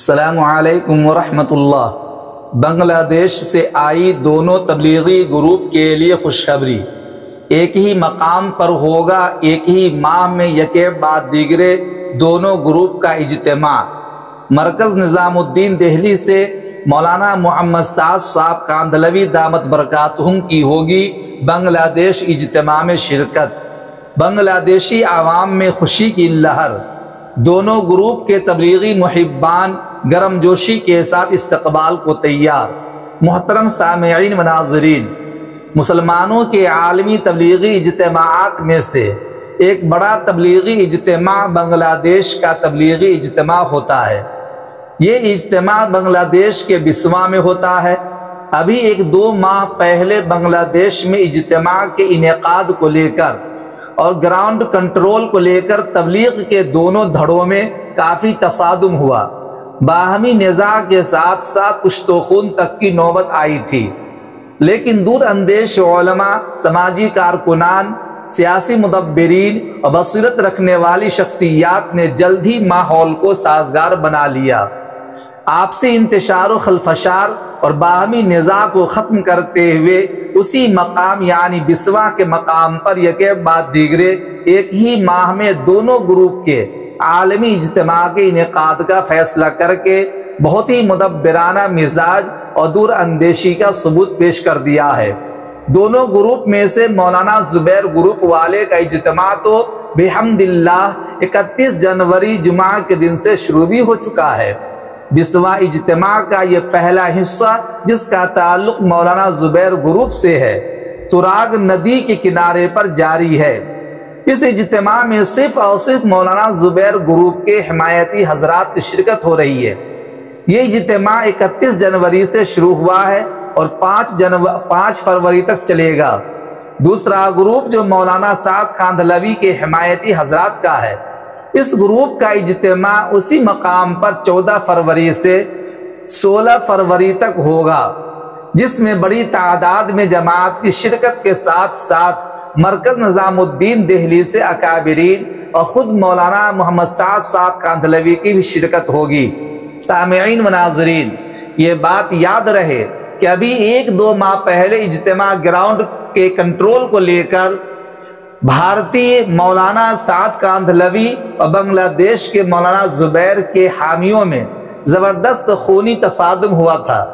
السلام علیکم ورحمۃ اللہ۔ بنگلہ دیش سے آئی دونوں تبلیغی گروپ کے لیے خوشخبری، ایک ہی مقام پر ہوگا ایک ہی ماہ میں یکے بعد دیگرے دونوں گروپ کا اجتماع۔ مرکز نظام الدین دہلی سے مولانا محمد سعد صاحب کاندھلوی دامت برکاتہم کی ہوگی بنگلہ دیش اجتماع میں شرکت۔ بنگلہ دیشی عوام میں خوشی کی لہر، دونوں گروپ کے تبلیغی محبان گرم جوشی کے ساتھ استقبال کو تیار۔ محترم سامعین و ناظرین، مسلمانوں کے عالمی تبلیغی اجتماعات میں سے ایک بڑا تبلیغی اجتماع بنگلہ دیش کا تبلیغی اجتماع ہوتا ہے۔ یہ اجتماع بنگلہ دیش کے بسوا میں ہوتا ہے۔ ابھی 1-2 ماہ پہلے بنگلہ دیش میں اجتماع کے انعقاد کو لے کر اور گراؤنڈ کنٹرول کو لے کر تبلیغ کے دونوں دھڑوں میں کافی تصادم ہوا، باہمی نزاع کے ساتھ ساتھ کشت و خون تک کی نوبت آئی تھی، لیکن دور اندیش علماء، سماجی کارکنان، سیاسی مدبرین اور بصیرت رکھنے والی شخصیات نے جلد ہی ماحول کو سازگار بنا لیا۔ آپسی انتشار و خلفشار اور باہمی نزاع کو ختم کرتے ہوئے اسی مقام یعنی بسوا کے مقام پر یکے بعد دیگرے ایک ہی ماہ میں دونوں گروپ کے عالمی اجتماع کے انعقاد کا فیصلہ کر کے بہت ہی مدبرانہ مزاج اور دور اندیشی کا ثبوت پیش کر دیا ہے۔ دونوں گروپ میں سے مولانا زبیر گروپ والے کا اجتماع تو بحمد اللہ 31 جنوری جمعہ کے دن سے شروع بھی ہو چکا ہے۔ بسوا اجتماع کا یہ پہلا حصہ جس کا تعلق مولانا زبیر گروپ سے ہے، تراغ ندی کے کنارے پر جاری ہے۔ اس اجتماع میں صرف اور صرف مولانا زبیر گروپ کے حمایتی حضرات کی شرکت ہو رہی ہے۔ یہ اجتماع 31 جنوری سے شروع ہوا ہے اور 5 فروری تک چلے گا۔ دوسرا گروپ جو مولانا سعد کاندھلوی کے حمایتی حضرات کا ہے، اس گروپ کا اجتماع اسی مقام پر 14 فروری سے 16 فروری تک ہوگا، جس میں بڑی تعداد میں جماعت کی شرکت کے ساتھ ساتھ مرکز نظام الدین دہلی سے اکابرین اور خود مولانا محمد سعد صاحب کاندھلوی کی بھی شرکت ہوگی۔ سامعین و ناظرین، یہ بات یاد رہے کہ ابھی 1-2 ماہ پہلے اجتماع گراؤنڈ کے کنٹرول کو لے کر بھارتی مولانا سعد کاندھلوی اور بنگلہ دیش کے مولانا زبیر کے حامیوں میں زبردست خونی تصادم ہوا تھا۔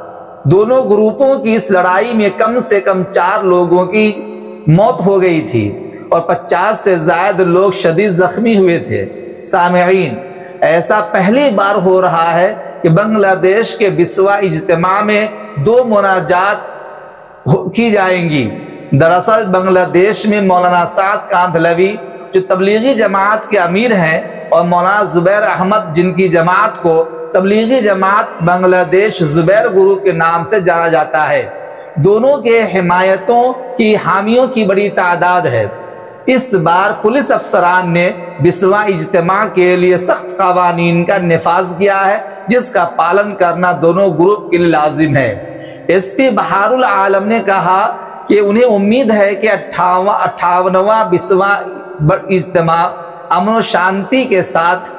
دونوں گروپوں کی اس لڑائی میں کم سے کم 4 لوگوں کی موت ہو گئی تھی اور 50 سے زائد لوگ شدید زخمی ہوئے تھے۔ سامعین، ایسا پہلی بار ہو رہا ہے کہ بنگلہ دیش کے بسوا اجتماع میں 2 مناجات کی جائیں گی۔ دراصل بنگلہ دیش میں مولانا سعد کاندھلوی جو تبلیغی جماعت کے امیر ہیں اور مولانا زبیر احمد جن کی جماعت کو تبلیغی جماعت بنگلہ دیش زبیر گروپ کے نام سے جانا جاتا ہے، دونوں کے حمایتوں کی حامیوں کی بڑی تعداد ہے۔ اس بار پولیس افسران نے بسوا اجتماع کے لیے سخت قوانین کا نفاذ کیا ہے، جس کا پالن کرنا دونوں گروپ کے لیے لازم ہے۔ ایس پی بہار العالم نے کہا کہ انہیں امید ہے کہ 58واں بسوا اجتماع امن و شانتی کے ساتھ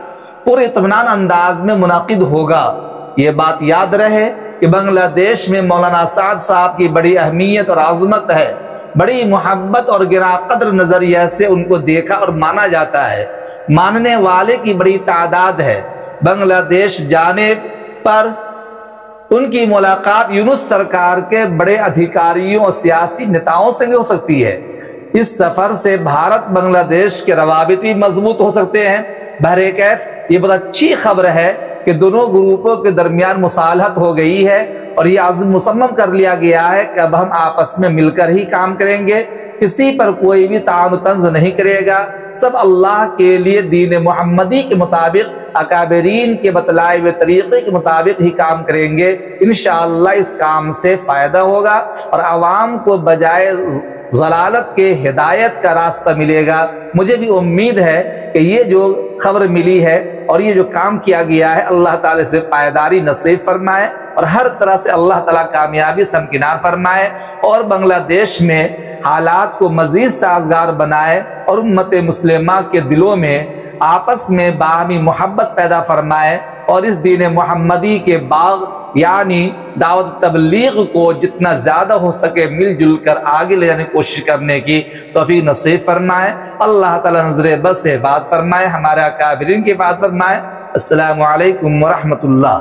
پورے اطمینان انداز میں منعقد ہوگا۔ یہ بات یاد رہے کہ بنگلہ دیش میں مولانا سعد صاحب کی بڑی اہمیت اور عظمت ہے، بڑی محبت اور گراں قدر نظریہ سے ان کو دیکھا اور مانا جاتا ہے، ماننے والے کی بڑی تعداد ہے۔ بنگلہ دیش جانے پر ان کی ملاقات یونس سرکار کے بڑے ادھیکاریوں اور سیاسی نیتاؤں سے بھی ہو سکتی ہے۔ اس سفر سے بھارت بنگلہ دیش کے روابط بھی مضبوط ہو سکتے ہیں۔ بہرکیف یہ بہت اچھی خبر ہے کہ دونوں گروپوں کے درمیان مصالحت ہو گئی ہے اور یہ عزم مصمم کر لیا گیا ہے کہ اب ہم آپس میں مل کر ہی کام کریں گے، کسی پر کوئی بھی طعن و طنز نہیں کرے گا، سب اللہ کے لیے دین محمدی کے مطابق اکابرین کے بتلائے ہوئے طریقے کے مطابق ہی کام کریں گے۔ انشاءاللہ اس کام سے فائدہ ہوگا اور عوام کو بجائے ضلالت کے ہدایت کا راستہ ملے گا۔ مجھے بھی امید ہے کہ یہ جو خبر ملی ہے اور یہ جو کام کیا گیا ہے اللہ تعالیٰ سے پائیداری نصیب فرمائے اور ہر طرح سے اللہ تعالیٰ کامیابی سے ہمکنار فرمائے اور بنگلہ دیش میں حالات کو مزید سازگار بنائے اور امت مسلمہ کے دلوں میں آپس میں باہمی محبت پیدا فرمائے اور اس دین محمدی کے باغ یعنی دعوت تبلیغ کو جتنا زیادہ ہو سکے مل جل کر آگے لے جانے کی کوشش کرنے کی توفیق نصیب فرمائے۔ اللہ تعالیٰ نظر بس سے حفاظت فرمائے، ہمارے اکابرین کی حفاظت فرمائے۔ السلام علیکم ورحمۃ اللہ۔